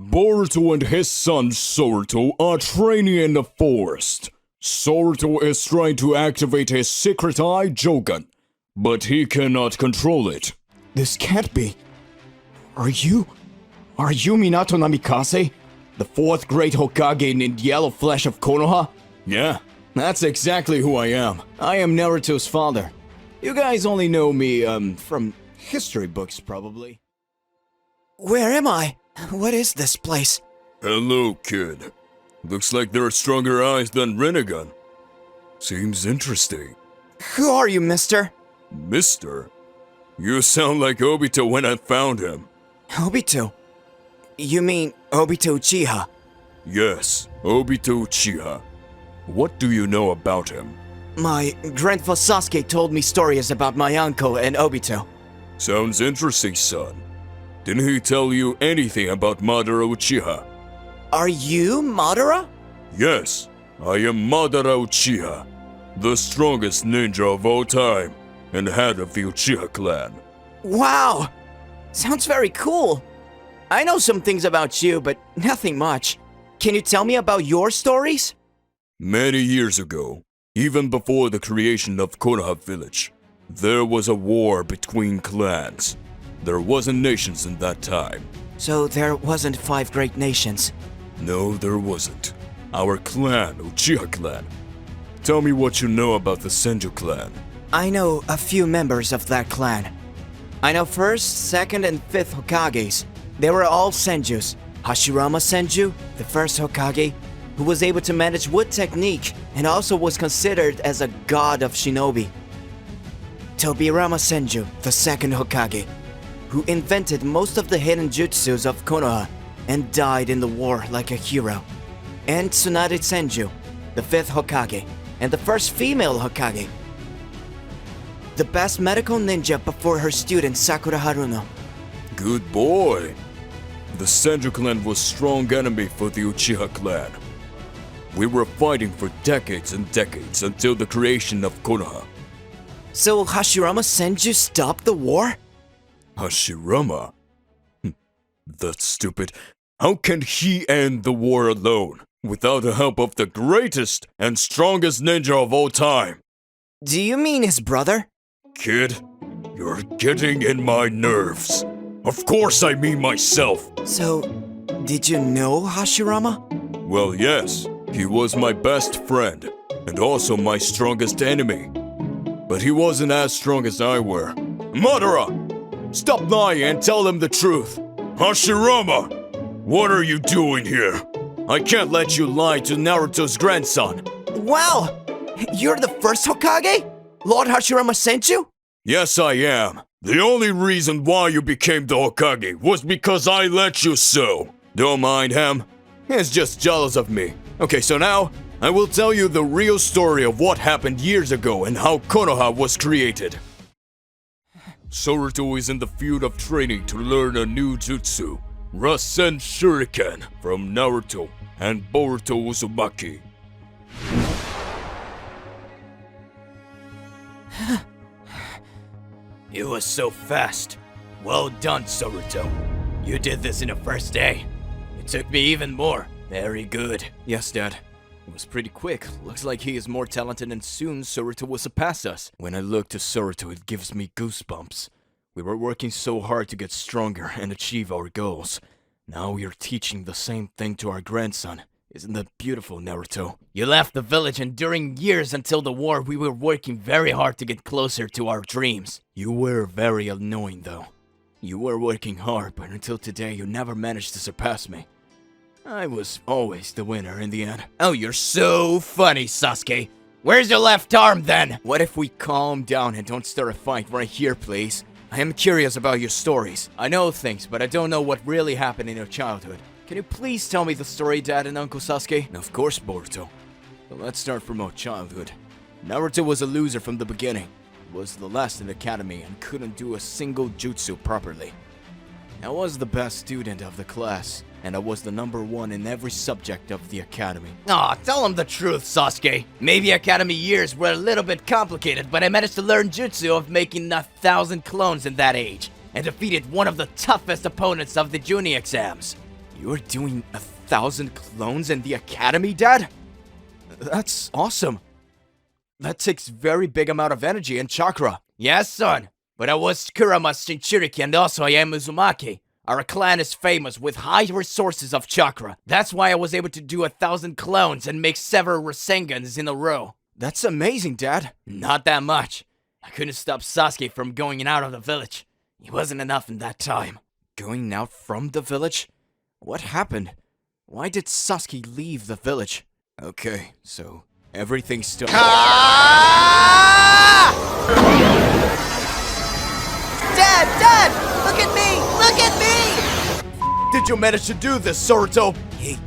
Boruto and his son Soruto are training in the forest. Soruto is trying to activate his secret eye Jogan, but he cannot control it. This can't be. Are you Minato Namikaze? The fourth great Hokage in the yellow flesh of Konoha? Yeah, that's exactly who I am. I am Naruto's father. You guys only know me, from history books, probably. Where am I? What is this place? Hello, kid. Looks like there are stronger eyes than Rinnegan. Seems interesting. Who are you, mister? Mister? You sound like Obito when I found him. Obito? You mean Obito Uchiha? Yes, Obito Uchiha. What do you know about him? My grandpa Sasuke told me stories about my uncle and Obito. Sounds interesting, son. Didn't he tell you anything about Madara Uchiha? Are you Madara? Yes, I am Madara Uchiha, the strongest ninja of all time, and head of the Uchiha clan. Wow! Sounds very cool. I know some things about you, but nothing much. Can you tell me about your stories? Many years ago, even before the creation of Konoha village, there was a war between clans. There wasn't nations in that time. So there wasn't 5 great nations? No, there wasn't. Our clan, Uchiha clan. Tell me what you know about the Senju clan. I know a few members of that clan. I know 1st, 2nd, and 5th Hokages. They were all Senjus. Hashirama Senju, the first Hokage, who was able to manage wood technique and also was considered as a god of shinobi. Tobirama Senju, the 2nd Hokage, who invented most of the hidden jutsus of Konoha and died in the war like a hero. And Tsunade Senju, the 5th Hokage, and the first female Hokage. The best medical ninja before her student Sakura Haruno. Good boy. The Senju clan was strong enemy for the Uchiha clan. We were fighting for decades and decades until the creation of Konoha. So Hashirama Senju stopped the war? Hashirama? That's stupid. How can he end the war alone, without the help of the greatest and strongest ninja of all time? Do you mean his brother? Kid, you're getting in my nerves. Of course I mean myself. So, did you know Hashirama? Well, yes. He was my best friend, and also my strongest enemy. But he wasn't as strong as I were. Madara! Stop lying and tell them the truth! Hashirama! What are you doing here? I can't let you lie to Naruto's grandson. Wow! You're the first Hokage? Lord Hashirama sent you? Yes, I am. The only reason why you became the Hokage was because I let you so. Don't mind him. He's just jealous of me. Okay, so now, I will tell you the real story of what happened years ago and how Konoha was created. Soruto is in the field of training to learn a new jutsu, Rasen Shuriken, from Naruto and Boruto Uzumaki. You were so fast. Well done, Soruto. You did this in the first day. It took me even more. Very good. Yes, Dad. It was pretty quick. Looks like he is more talented and soon Soruto will surpass us. When I look to Soruto, it gives me goosebumps. We were working so hard to get stronger and achieve our goals. Now we are teaching the same thing to our grandson. Isn't that beautiful, Naruto? You left the village, and during years until the war, we were working very hard to get closer to our dreams. You were very annoying, though. You were working hard, but until today, you never managed to surpass me. I was always the winner in the end. Oh, you're so funny, Sasuke. Where's your left arm, then? What if we calm down and don't start a fight right here, please? I am curious about your stories. I know things, but I don't know what really happened in your childhood. Can you please tell me the story, Dad and Uncle Sasuke? Of course, Boruto. But let's start from our childhood. Naruto was a loser from the beginning. He was the last in the academy and couldn't do a single jutsu properly. I was the best student of the class, and I was the #1 in every subject of the academy. Aw, tell him the truth, Sasuke. Maybe academy years were a little bit complicated, but I managed to learn jutsu of making 1,000 clones in that age, and defeated one of the toughest opponents of the Junin exams. You're doing 1,000 clones in the academy, Dad? That's awesome. That takes very big amount of energy and chakra. Yes, son. But I was Kurama's Shinchuriki and also I am Uzumaki. Our clan is famous with high resources of chakra. That's why I was able to do 1,000 clones and make several Rasengans in a row. That's amazing, Dad. Not that much. I couldn't stop Sasuke from going out of the village. He wasn't enough in that time. Going out from the village? What happened? Why did Sasuke leave the village? Okay, so everything's still... Dad! Look at me! Look at me! Did you manage to do this, Naruto? He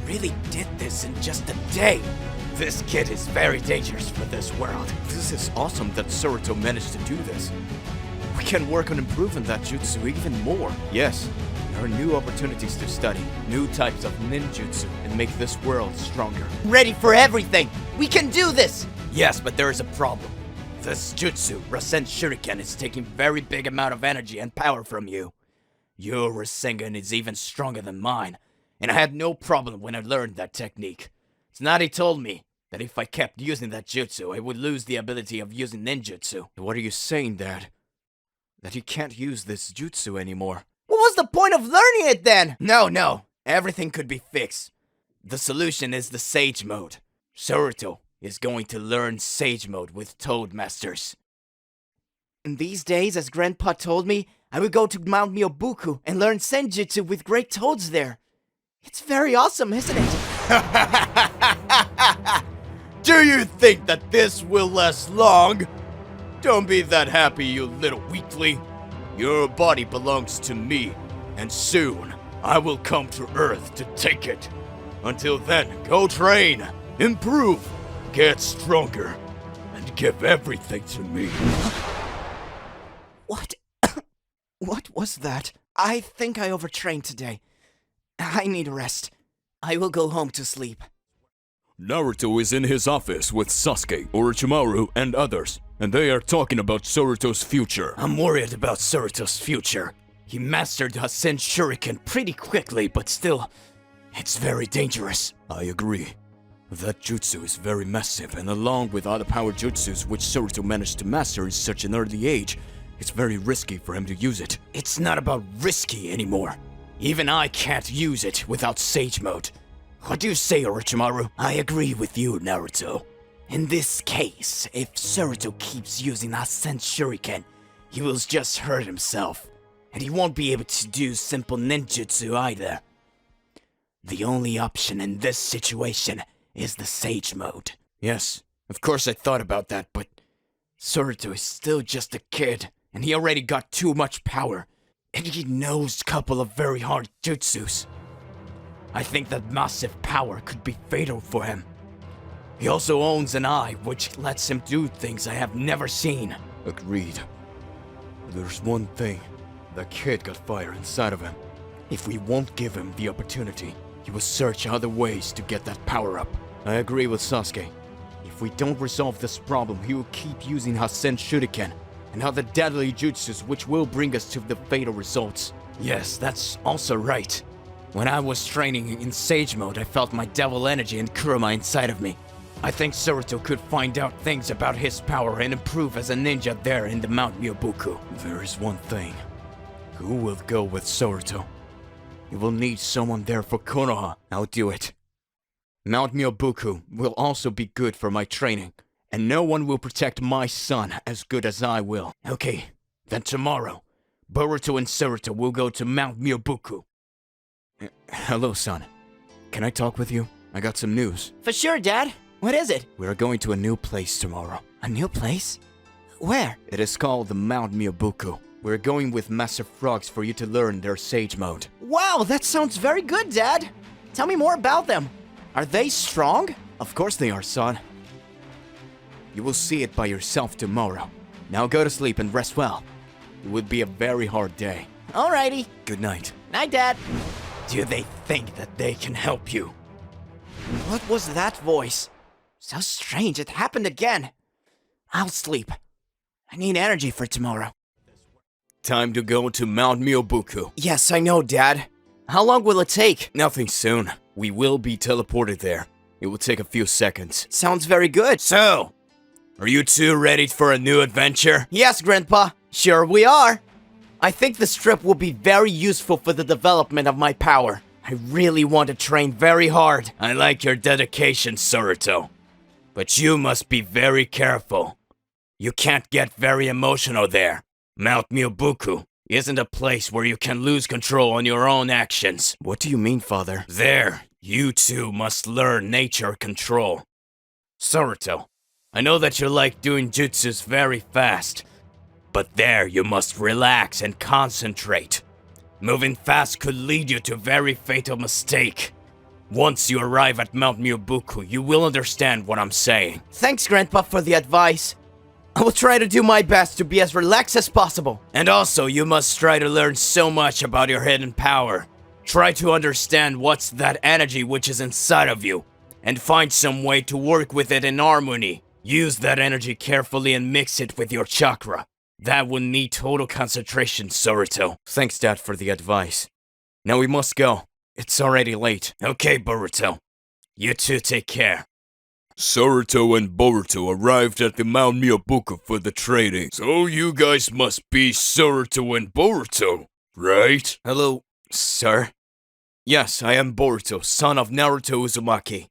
really did this in just a day. This kid is very dangerous for this world. This is awesome that Naruto managed to do this. We can work on improving that jutsu even more. Yes, there are new opportunities to study, new types of ninjutsu, and make this world stronger. Ready for everything! We can do this! Yes, but there is a problem. This jutsu, Rasen Shuriken, is taking very big amount of energy and power from you. Your Rasengan is even stronger than mine, and I had no problem when I learned that technique. Tsunade told me that if I kept using that jutsu, I would lose the ability of using ninjutsu. What are you saying, Dad? That you can't use this jutsu anymore? What was the point of learning it then? No. Everything could be fixed. The solution is the Sage Mode. Naruto is going to learn Sage Mode with Toad Masters. In these days, as Grandpa told me, I would go to Mount Myobuku and learn Senjutsu with great toads there. It's very awesome, isn't it? Do you think that this will last long? Don't be that happy, you little weakling. Your body belongs to me, and soon I will come to Earth to take it. Until then, go train, improve, get stronger, and give everything to me. What? What was that? I think I overtrained today. I need a rest. I will go home to sleep. Naruto is in his office with Sasuke, Orochimaru, and others, and they are talking about Naruto's future. I'm worried about Naruto's future. He mastered Hasen Shuriken pretty quickly, but still, it's very dangerous. I agree. That jutsu is very massive, and along with other power jutsus which Naruto managed to master in such an early age, it's very risky for him to use it. It's not about risky anymore. Even I can't use it without Sage Mode. What do you say, Orochimaru? I agree with you, Naruto. In this case, if Naruto keeps using Hasen Shuriken, he will just hurt himself, and he won't be able to do simple ninjutsu either. The only option in this situation is the Sage Mode. Yes, of course I thought about that, but Naruto is still just a kid, and he already got too much power, and he knows a couple of very hard jutsus. I think that massive power could be fatal for him. He also owns an eye which lets him do things I have never seen. Agreed. There's one thing. That kid got fire inside of him. If we won't give him the opportunity, he will search other ways to get that power up. I agree with Sasuke. If we don't resolve this problem, he will keep using Hasen Shuriken and other deadly jutsus which will bring us to the fatal results. Yes, that's also right. When I was training in Sage Mode, I felt my devil energy and Kurama inside of me. I think Naruto could find out things about his power and improve as a ninja there in the Mount Myobuku. There is one thing. Who will go with Naruto? You will need someone there for Konoha. I'll do it. Mount Myobuku will also be good for my training, and no one will protect my son as good as I will. Okay, then tomorrow, Boruto and Naruto will go to Mount Myobuku. Hello, son. Can I talk with you? I got some news. For sure, Dad. What is it? We are going to a new place tomorrow. A new place? Where? It is called the Mount Myobuku. We're going with Master Frogs for you to learn their Sage Mode. Wow, that sounds very good, Dad. Tell me more about them. Are they strong? Of course they are, son. You will see it by yourself tomorrow. Now go to sleep and rest well. It would be a very hard day. Alrighty. Good night. Night, Dad. Do they think that they can help you? What was that voice? So strange, it happened again. I'll sleep. I need energy for tomorrow. Time to go to Mount Myobuku. Yes, I know, Dad. How long will it take? Nothing soon. We will be teleported there. It will take a few seconds. Sounds very good. So, are you two ready for a new adventure? Yes, Grandpa. Sure we are. I think this trip will be very useful for the development of my power. I really want to train very hard. I like your dedication, Naruto. But you must be very careful. You can't get very emotional there. Mount Myobuku isn't a place where you can lose control on your own actions. What do you mean, Father? There, you two must learn nature control. Naruto, I know that you like doing jutsus very fast, but there you must relax and concentrate. Moving fast could lead you to a very fatal mistake. Once you arrive at Mount Myobuku, you will understand what I'm saying. Thanks, Grandpa, for the advice. I will try to do my best to be as relaxed as possible. And also, you must try to learn so much about your hidden power. Try to understand what's that energy which is inside of you, and find some way to work with it in harmony. Use that energy carefully and mix it with your chakra. That will need total concentration, Naruto. Thanks, Dad, for the advice. Now we must go. It's already late. Okay, Boruto. You two take care. Naruto and Boruto arrived at the Mount Myobuku for the training. So you guys must be Naruto and Boruto, right? Hello, sir. Yes, I am Boruto, son of Naruto Uzumaki.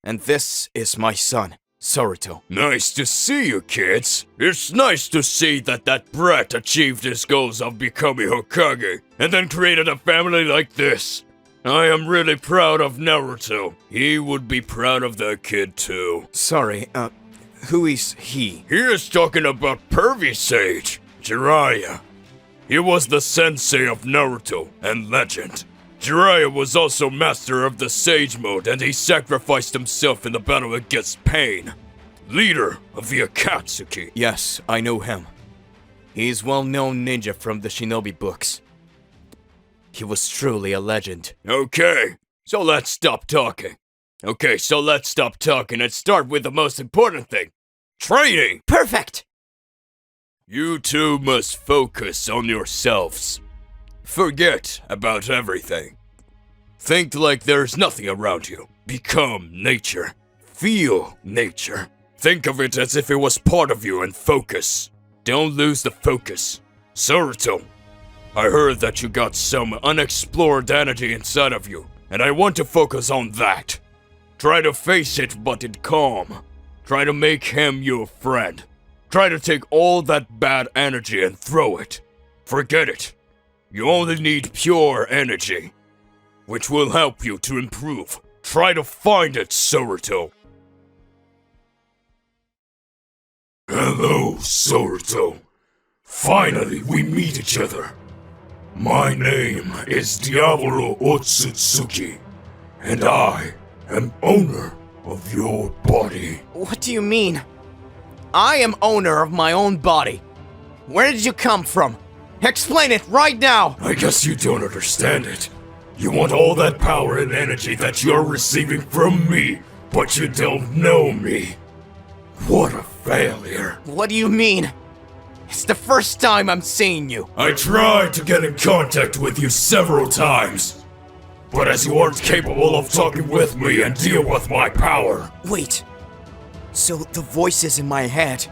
And this is my son, Naruto. Nice to see you, kids. It's nice to see that brat achieved his goals of becoming Hokage, and then created a family like this. I am really proud of Naruto. He would be proud of that kid too. Sorry, who is he? He is talking about Pervy Sage, Jiraiya. He was the sensei of Naruto and legend. Jiraiya was also master of the Sage Mode, and he sacrificed himself in the battle against Pain, leader of the Akatsuki. Yes, I know him. He is well-known ninja from the shinobi books. He was truly a legend. Okay, so let's stop talking. And start with the most important thing. Training! Perfect! You two must focus on yourselves. Forget about everything. Think like there's nothing around you. Become nature. Feel nature. Think of it as if it was part of you and focus. Don't lose the focus. Naruto, I heard that you got some unexplored energy inside of you, and I want to focus on that. Try to face it, but in calm. Try to make him your friend. Try to take all that bad energy and throw it. Forget it. You only need pure energy, which will help you to improve. Try to find it, Naruto. Hello, Naruto. Finally, we meet each other. My name is Diavolo Otsutsuki, and I am owner of your body. What do you mean? I am owner of my own body. Where did you come from? Explain it right now! I guess you don't understand it. You want all that power and energy that you're receiving from me, but you don't know me. What a failure. What do you mean? It's the first time I'm seeing you. I tried to get in contact with you several times, but as you aren't capable of talking with me and deal with my power. Wait, so the voices in my head,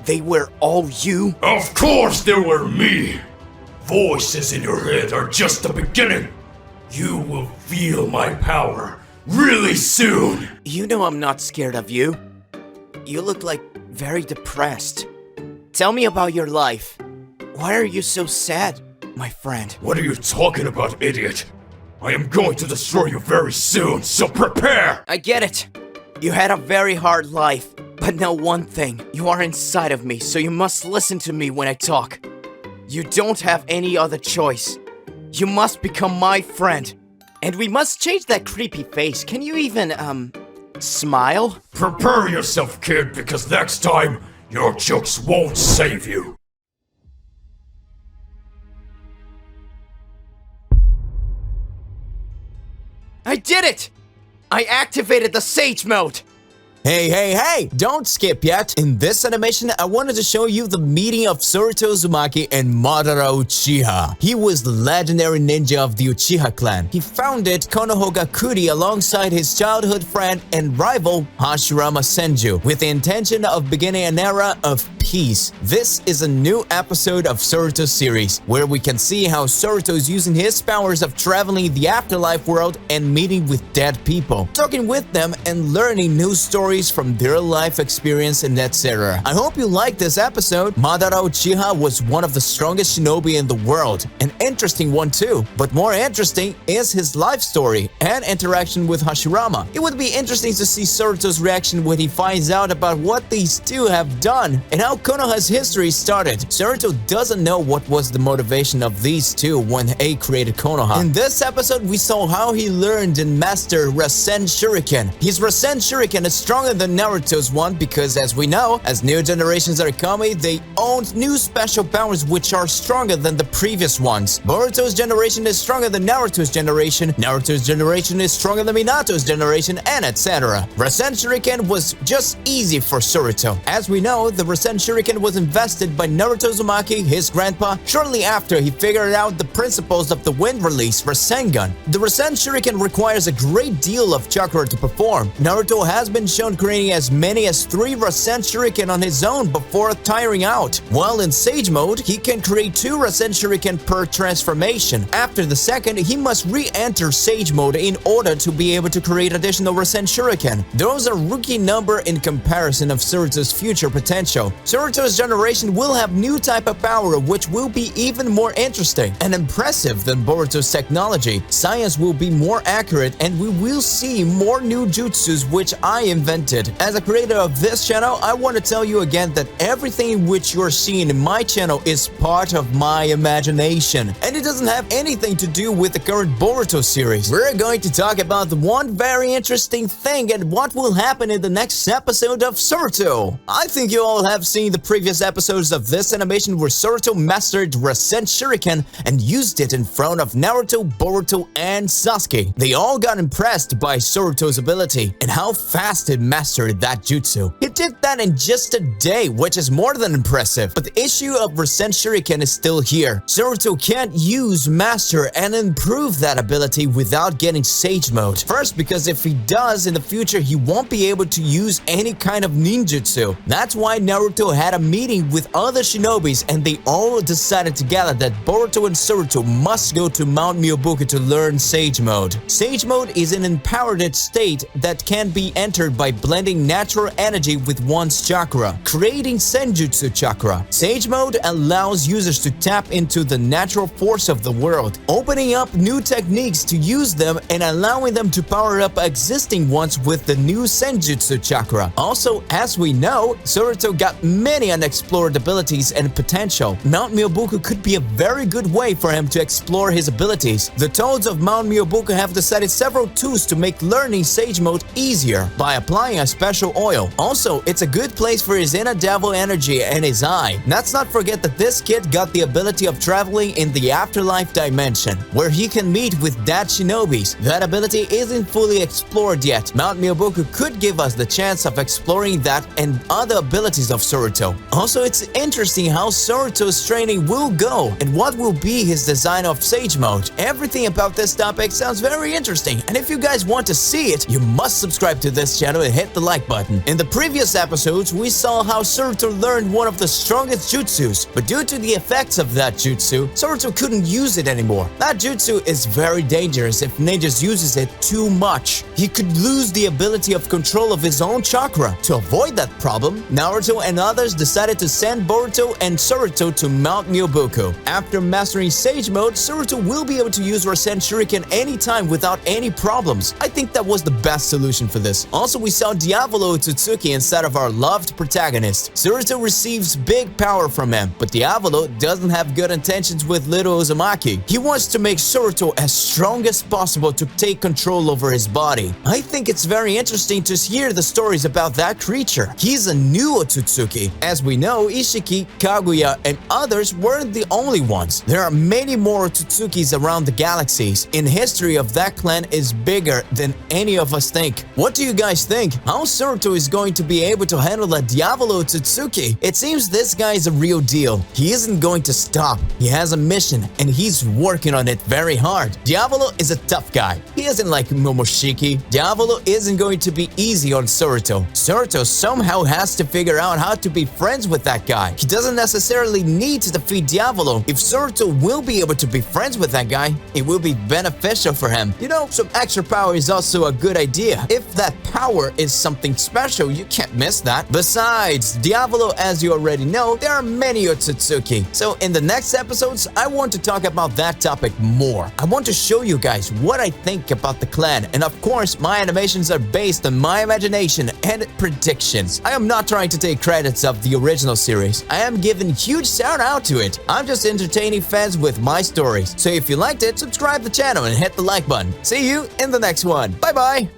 they were all you? Of course they were me! Voices in your head are just the beginning. You will feel my power really soon. You know I'm not scared of you. You look like very depressed. Tell me about your life. Why are you so sad, my friend? What are you talking about, idiot? I am going to destroy you very soon, so prepare! I get it. You had a very hard life, but know one thing. You are inside of me, so you must listen to me when I talk. You don't have any other choice. You must become my friend. And we must change that creepy face. Can you even, smile? Prepare yourself, kid, because next time, your jokes won't save you. I did it! I activated the Sage Mode! Hey! Don't skip yet. In this animation, I wanted to show you the meeting of Naruto Uzumaki and Madara Uchiha. He was the legendary ninja of the Uchiha clan. He founded Konohagakure alongside his childhood friend and rival Hashirama Senju with the intention of beginning an era of peace. This is a new episode of Naruto series where we can see how Naruto is using his powers of traveling the afterlife world and meeting with dead people, talking with them and learning new stories from their life experience and etc. I hope you like this episode. Madara Uchiha was one of the strongest shinobi in the world, an interesting one too, but more interesting is his life story and interaction with Hashirama. It would be interesting to see Naruto's reaction when he finds out about what these two have done and how Konoha's history started. Naruto doesn't know what was the motivation of these two when he created Konoha. In this episode, we saw how he learned and mastered Rasen Shuriken. His Rasen Shuriken is stronger than Naruto's one because, as we know, as new generations are coming, they own new special powers which are stronger than the previous ones. Boruto's generation is stronger than Naruto's generation, Naruto's generation is stronger than Minato's generation, and etc. Rasen Shuriken was just easy for Naruto. As we know, the Rasen Shuriken was invented by Naruto Uzumaki, his grandpa, shortly after he figured out the principles of the wind release Rasengan. The Rasen Shuriken requires a great deal of chakra to perform. Naruto has been shown creating as many as 3 Rasen Shuriken on his own before tiring out. While in Sage Mode, he can create 2 Rasen Shuriken per transformation. After the second, he must re-enter Sage Mode in order to be able to create additional Rasen Shuriken. Those are rookie number in comparison of Naruto's future potential. Naruto's generation will have new type of power which will be even more interesting and impressive than Boruto's technology. Science will be more accurate and we will see more new jutsus which I invented. As a creator of this channel, I want to tell you again that everything which you're seeing in my channel is part of my imagination and it doesn't have anything to do with the current Boruto series. We're going to talk about the one very interesting thing and what will happen in the next episode of Naruto. I think you all have seen the previous episodes of this animation where Naruto mastered Rasen Shuriken and used it in front of Naruto, Boruto, and Sasuke. They all got impressed by Naruto's ability and how fast he mastered that jutsu. He did that in just a day, which is more than impressive. But the issue of Rasen Shuriken is still here. Naruto can't use, master, and improve that ability without getting Sage Mode. First, because if he does in the future, he won't be able to use any kind of ninjutsu. That's why Naruto had a meeting with other shinobis and they all decided together that Boruto and Naruto must go to Mount Myoboku to learn Sage Mode. Sage Mode is an empowered state that can be entered by blending natural energy with one's chakra, creating Senjutsu chakra. Sage Mode allows users to tap into the natural force of the world, opening up new techniques to use them and allowing them to power up existing ones with the new Senjutsu chakra. Also, as we know, Naruto got many unexplored abilities and potential. Mount Myoboku could be a very good way for him to explore his abilities. The Toads of Mount Myoboku have decided several tools to make learning Sage Mode easier by applying a special oil. Also, it's a good place for his inner devil energy and his eye. Let's not forget that this kid got the ability of traveling in the afterlife dimension, where he can meet with dead shinobis. That ability isn't fully explored yet. Mount Myoboku could give us the chance of exploring that and other abilities of Naruto. Also, it's interesting how Naruto's training will go and what will be his design of Sage Mode. Everything about this topic sounds very interesting, and if you guys want to see it, you must subscribe to this channel and hit the like button. In the previous episodes, we saw how Naruto learned one of the strongest jutsus, but due to the effects of that jutsu, Naruto couldn't use it anymore. That jutsu is very dangerous if ninjas uses it too much. He could lose the ability of control of his own chakra. To avoid that problem, Naruto and others decided to send Boruto and Naruto to Mount Myoboku. After mastering Sage Mode, Naruto will be able to use Rasen Shuriken anytime without any problems. I think that was the best solution for this. Also, we saw Diavolo Otsutsuki instead of our loved protagonist. Naruto receives big power from him, but Diavolo doesn't have good intentions with little Uzumaki. He wants to make Naruto as strong as possible to take control over his body. I think it's very interesting to hear the stories about that creature. He's a new Otsutsuki. As we know, Ishiki, Kaguya, and others weren't the only ones. There are many more Otsutsukis around the galaxies. In history of that clan is bigger than any of us think. What do you guys think? think how Naruto is going to be able to handle that Diavolo Tsutsuki. It seems this guy is a real deal. He isn't going to stop. He has a mission and he's working on it very hard. Diavolo is a tough guy. He isn't like Momoshiki. Diavolo isn't going to be easy on Naruto. Naruto somehow has to figure out how to be friends with that guy. He doesn't necessarily need to defeat Diavolo. If Naruto will be able to be friends with that guy, it will be beneficial for him. You know, some extra power is also a good idea. If that power is something special, you can't miss that. Besides, Diavolo, as you already know, there are many Otsutsuki. So in the next episodes, I want to talk about that topic more. I want to show you guys what I think about the clan. And of course, my animations are based on my imagination and predictions. I am not trying to take credits of the original series. I am giving huge shout out to it. I'm just entertaining fans with my stories. So if you liked it, subscribe the channel and hit the like button. See you in the next one. Bye bye!